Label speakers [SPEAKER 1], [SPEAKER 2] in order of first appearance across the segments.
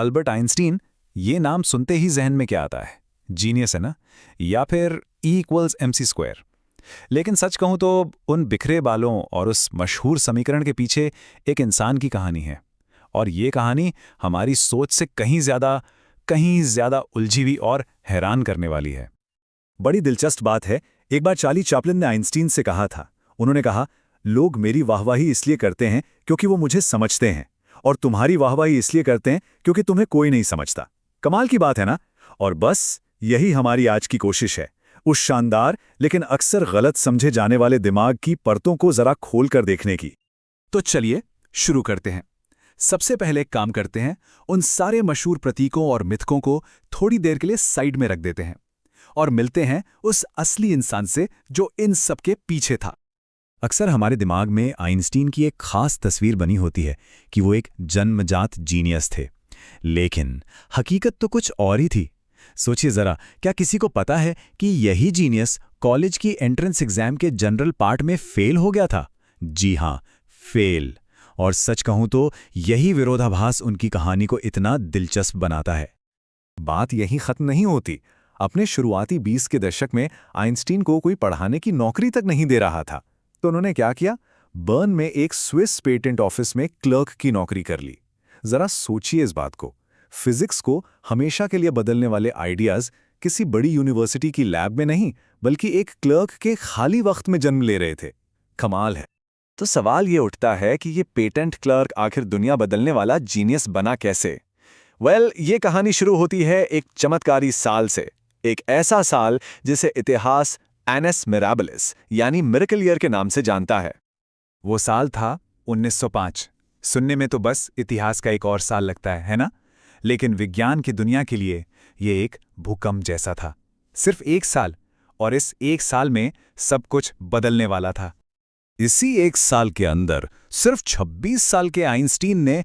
[SPEAKER 1] Albert Einstein, ये नाम सुनते ही जहन में क्या आता है? जीनियस है ना? या फिर E=mc²। लेकिन सच कहूं तो उन बिखरे बालों और उस मशहूर समीकरण के पीछे एक इंसान की कहानी है। और ये कहानी हमारी सोच से कहीं ज्यादा उलझी हुई और हैरान करने वाली है।
[SPEAKER 2] बड़ी दिलचस्प बात है। एक बार चार्ली चैपलिन ने आइंस्टीन से कहा था, उन्होंने कहा, लोग मेरी वाहवाही इसलिए करते हैं क्योंकि वो मुझे समझते हैं, और तुम्हारी वाहवाही इसलिए करते हैं क्योंकि तुम्हें कोई नहीं समझता। कमाल की बात है ना? और बस यही हमारी आज की कोशिश है, उस शानदार लेकिन अक्सर गलत समझे जाने वाले दिमाग की परतों को जरा खोल कर देखने की।
[SPEAKER 1] तो चलिए शुरू करते हैं। सबसे पहले एक काम करते हैं, उन सारे मशहूर प्रतीकों और मिथकों को थोड़ी देर के लिए साइड में रख देते हैं और मिलते हैं उस असली इंसान से जो इन सब के पीछे था।
[SPEAKER 2] अक्सर हमारे दिमाग में आइंस्टीन की एक खास तस्वीर बनी होती है कि वो एक जन्मजात जीनियस थे, लेकिन हकीकत तो कुछ और ही थी। सोचिए जरा, क्या किसी को पता है कि यही जीनियस कॉलेज की एंट्रेंस एग्जाम के जनरल पार्ट में फेल हो गया था? जी हां, फेल। और सच कहूं तो यही विरोधाभास उनकी कहानी को इतना दिलचस्प बनाता है। बात यहीं खत्म नहीं होती। अपने शुरुआती 20 के दशक में आइंस्टीन को कोई पढ़ाने की नौकरी तक नहीं दे रहा था, तो उन्होंने क्या किया? बर्न में एक स्विस पेटेंट ऑफिस में क्लर्क की नौकरी कर ली। जरा सोचिए इस बात को। फिजिक्स को हमेशा के लिए बदलने वाले आइडियाज किसी बड़ी यूनिवर्सिटी की लैब में नहीं, बल्कि एक क्लर्क के खाली वक्त में जन्म ले रहे थे। कमाल है। तो सवाल ये उठता है कि ये पेटेंट क्लर्क आखिर दुनिया बदलने वाला जीनियस बना कैसे? ये कहानी शुरू होती है एक चमत्कारी साल से। एक ऐसा साल जिसे इतिहास एनस मिराबलिस यानी मिरेकल ईयर के नाम से जानता है।
[SPEAKER 1] वो साल था 1905। सुनने में तो बस इतिहास का एक और साल लगता है ना? लेकिन विज्ञान की दुनिया के लिए ये एक भूकंप जैसा था। सिर्फ एक साल, और इस एक साल में सब कुछ बदलने वाला था। इसी एक साल के अंदर सिर्फ 26 साल के आइंस्टीन ने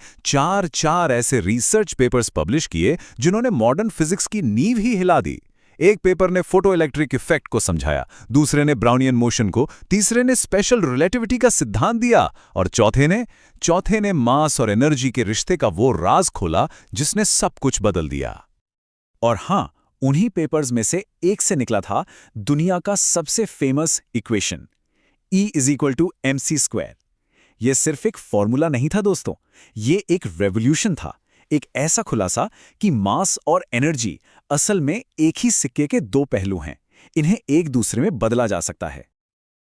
[SPEAKER 1] चार ऐसे रिसर्च पेपर्स पब्लिश किए जिन्होंने मॉडर्न फिजिक्स की नींव ही हिला दी। एक पेपर ने फोटो इलेक्ट्रिक इफेक्ट को समझाया, दूसरे ने ब्राउनियन मोशन को, तीसरे ने स्पेशल रिलेटिविटी का सिद्धांत दिया, और चौथे ने मास और एनर्जी के रिश्ते का वो राज खोला जिसने सब कुछ बदल दिया। और हां, उन्हीं पेपर्स में से एक से निकला था दुनिया का सबसे फेमस इक्वेशन, E=mc²। यह सिर्फ एक फॉर्मूला नहीं था दोस्तों, ये एक रेवोल्यूशन था। एक ऐसा खुलासा कि मास और एनर्जी असल में एक ही सिक्के के दो पहलू हैं, इन्हें एक दूसरे में बदला जा सकता है।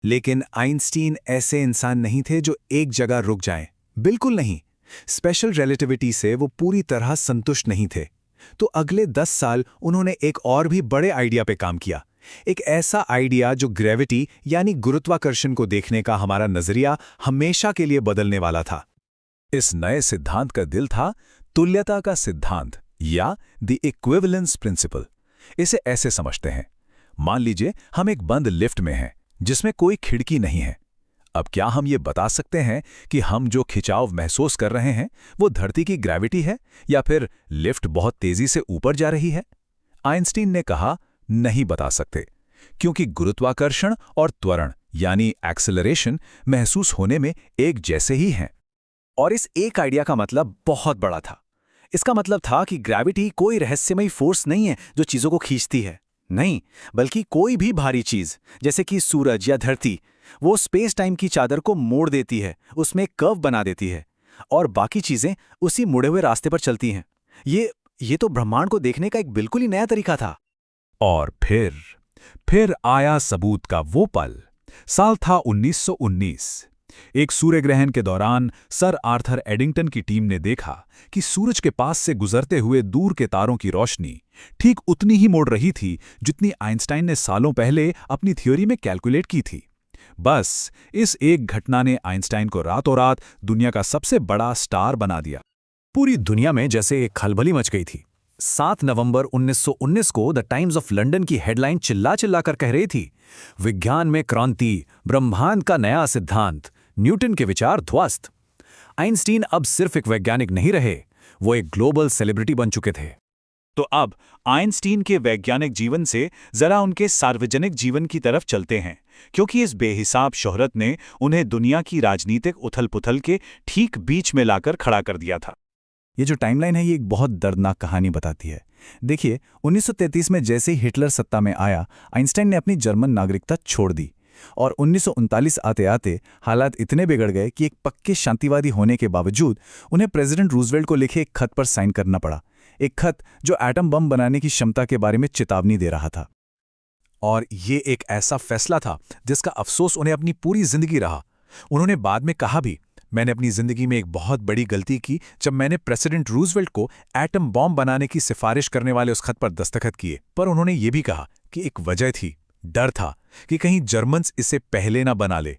[SPEAKER 1] लेकिन आइंस्टीन ऐसे इंसान नहीं थे जो एक जगह रुक जाएं। बिल्कुल नहीं। स्पेशल रिलेटिविटी से वो पूरी तरह संतुष्ट नहीं थे। तो अगले 10 साल उन्होंने एक और भी बड़े आइडिया पे काम किया। एक ऐसा आइडिया जो ग्रेविटी यानी गुरुत्वाकर्षण को देखने का हमारा नजरिया हमेशा के लिए बदलने वाला था। इस नए सिद्धांत का दिल था तुल्यता का सिद्धांत, या द इक्विवेलेंस प्रिंसिपल। इसे ऐसे समझते हैं, मान लीजिए हम एक बंद लिफ्ट में हैं जिसमें कोई खिड़की नहीं है। अब क्या हम ये बता सकते हैं कि हम जो खिंचाव महसूस कर रहे हैं वो धरती की ग्रेविटी है या फिर लिफ्ट बहुत तेजी से ऊपर जा रही है? आइंस्टीन ने कहा, नहीं बता सकते, क्योंकि गुरुत्वाकर्षण और त्वरण यानी एक्सेलरेशन महसूस होने में एक जैसे ही हैं। और इस एक आइडिया का मतलब बहुत बड़ा था। इसका मतलब था कि ग्रेविटी कोई रहस्यमयी फोर्स नहीं है जो चीजों को खींचती है, नहीं, बल्कि कोई भी भारी चीज जैसे कि सूरज या धरती, वो स्पेस टाइम की चादर को मोड़ देती है, उसमें कर्व बना देती है, और बाकी चीजें उसी मुड़े हुए रास्ते पर चलती हैं। ये तो ब्रह्मांड को देखने का एक बिल्कुल ही नया तरीका था। और फिर आया सबूत का वो पल। साल था 1919। एक सूर्य ग्रहण के दौरान सर आर्थर एडिंगटन की टीम ने देखा कि सूरज के पास से गुजरते हुए दूर के तारों की रोशनी ठीक उतनी ही मोड़ रही थी जितनी आइंस्टाइन ने सालों पहले अपनी थ्योरी में कैलकुलेट की थी। बस इस एक घटना ने आइंस्टाइन को रातों रात दुनिया का सबसे बड़ा स्टार बना दिया। पूरी दुनिया में जैसे एक खलबली मच गई थी। 7 नवंबर 1919 को द टाइम्स ऑफ लंदन की हेडलाइन चिल्ला कर कह रही थी, विज्ञान में क्रांति, ब्रह्मांड का नया सिद्धांत, न्यूटन के विचार ध्वस्त। आइंस्टीन अब सिर्फ एक वैज्ञानिक नहीं रहे, वो एक ग्लोबल सेलिब्रिटी बन चुके थे। तो अब आइंस्टीन के वैज्ञानिक जीवन से जरा उनके सार्वजनिक जीवन की तरफ चलते हैं, क्योंकि इस बेहिसाब शोहरत ने उन्हें दुनिया की राजनीतिक उथल-पुथल के ठीक बीच में लाकर खड़ा कर दिया था। ये जो टाइमलाइन है ये एक बहुत दर्दनाक कहानी बताती है। देखिए, 1933 में जैसे ही हिटलर सत्ता में आया, आइंस्टाइन ने अपनी जर्मन नागरिकता छोड़ दी और 1939 आते आते हालात इतने बिगड़ गए कि एक पक्के शांतिवादी होने के बावजूद उन्हें प्रेसिडेंट रूजवेल्ट को लिखे एक खत पर साइन करना पड़ा। एक खत जो एटम बम बनाने की क्षमता के बारे में चेतावनी दे रहा था। और ये एक ऐसा फैसला था जिसका अफसोस उन्हें अपनी पूरी जिंदगी रहा। उन्होंने बाद में कहा भी, मैंने अपनी जिंदगी में एक बहुत बड़ी गलती की जब मैंने प्रेसिडेंट रूजवेल्ट को एटम बॉम्ब बनाने की सिफारिश करने वाले उस खत पर दस्तखत किए। पर उन्होंने ये भी कहा कि एक वजह थी, डर था कि कहीं जर्मन्स इसे पहले ना बना ले।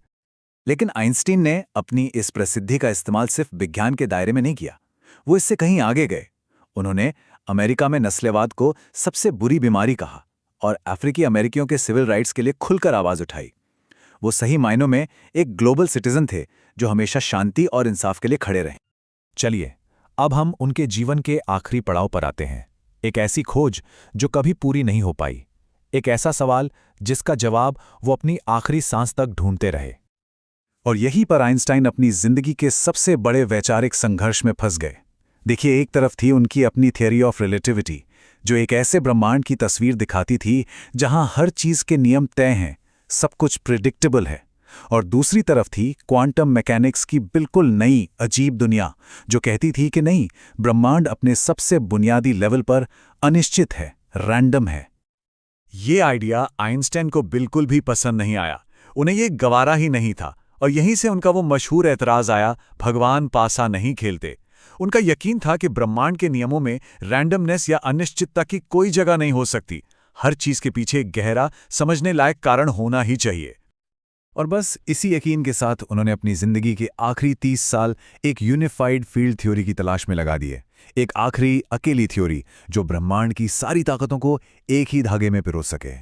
[SPEAKER 1] लेकिन आइंस्टीन ने अपनी इस प्रसिद्धि का इस्तेमाल सिर्फ विज्ञान के दायरे में नहीं किया, वो इससे कहीं आगे गए। उन्होंने अमेरिका में नस्लवाद को सबसे बुरी बीमारी कहा और अफ्रीकी अमेरिकियों के सिविल राइट्स के लिए खुलकर आवाज उठाई। वो सही मायनों में एक ग्लोबल सिटीजन थे जो हमेशा शांति और इंसाफ के लिए खड़े रहे। चलिए, अब हम उनके जीवन के आखिरी पड़ाव पर आते हैं। एक ऐसी खोज जो कभी पूरी नहीं हो पाई, एक ऐसा सवाल जिसका जवाब वो अपनी आखिरी सांस तक ढूंढते रहे। और यहीं पर आइंस्टाइन अपनी जिंदगी के सबसे बड़े वैचारिक संघर्ष में फंस गए। देखिए, एक तरफ थी उनकी अपनी थियरी ऑफ रिलेटिविटी, जो एक ऐसे ब्रह्मांड की तस्वीर दिखाती थी जहां हर चीज के नियम तय हैं, सब कुछ प्रिडिक्टेबल है। और दूसरी तरफ थी क्वांटम मैकेनिक्स की बिल्कुल नई अजीब दुनिया, जो कहती थी कि नहीं, ब्रह्मांड अपने सबसे बुनियादी लेवल पर अनिश्चित है, रैंडम है। ये आइडिया आइंस्टाइन को बिल्कुल भी पसंद नहीं आया। उन्हें ये गवारा ही नहीं था और यहीं से उनका वो मशहूर एतराज आया, भगवान पासा नहीं खेलते। उनका यकीन था कि ब्रह्मांड के नियमों में रैंडमनेस या अनिश्चितता की कोई जगह नहीं हो सकती। हर चीज के पीछे एक गहरा, समझने लायक कारण होना ही चाहिए। और बस इसी यकीन के साथ उन्होंने अपनी जिंदगी के आखिरी 30 साल एक यूनिफाइड फील्ड थ्योरी की तलाश में लगा दिए। एक आखिरी अकेली थ्योरी जो ब्रह्मांड की सारी ताकतों को एक ही धागे में पिरो सके।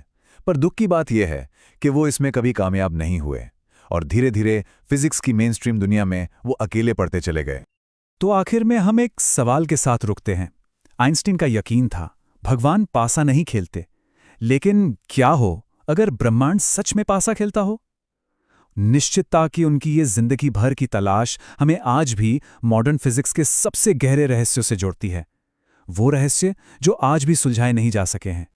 [SPEAKER 1] पर दुख की बात यह है कि वो इसमें कभी कामयाब नहीं हुए और धीरे धीरे फिजिक्स की मेनस्ट्रीम दुनिया में वो अकेले पड़ते चले गए। तो आखिर में हम एक सवाल के साथ रुकते हैं। आइंस्टीन का यकीन था, भगवान पासा नहीं खेलते। लेकिन क्या हो अगर ब्रह्मांड सच में पासा खेलता हो? निश्चितता की उनकी ये जिंदगी भर की तलाश हमें आज भी मॉडर्न फिजिक्स के सबसे गहरे रहस्यों से जोड़ती है। वो रहस्य जो आज भी सुलझाए नहीं जा सके हैं।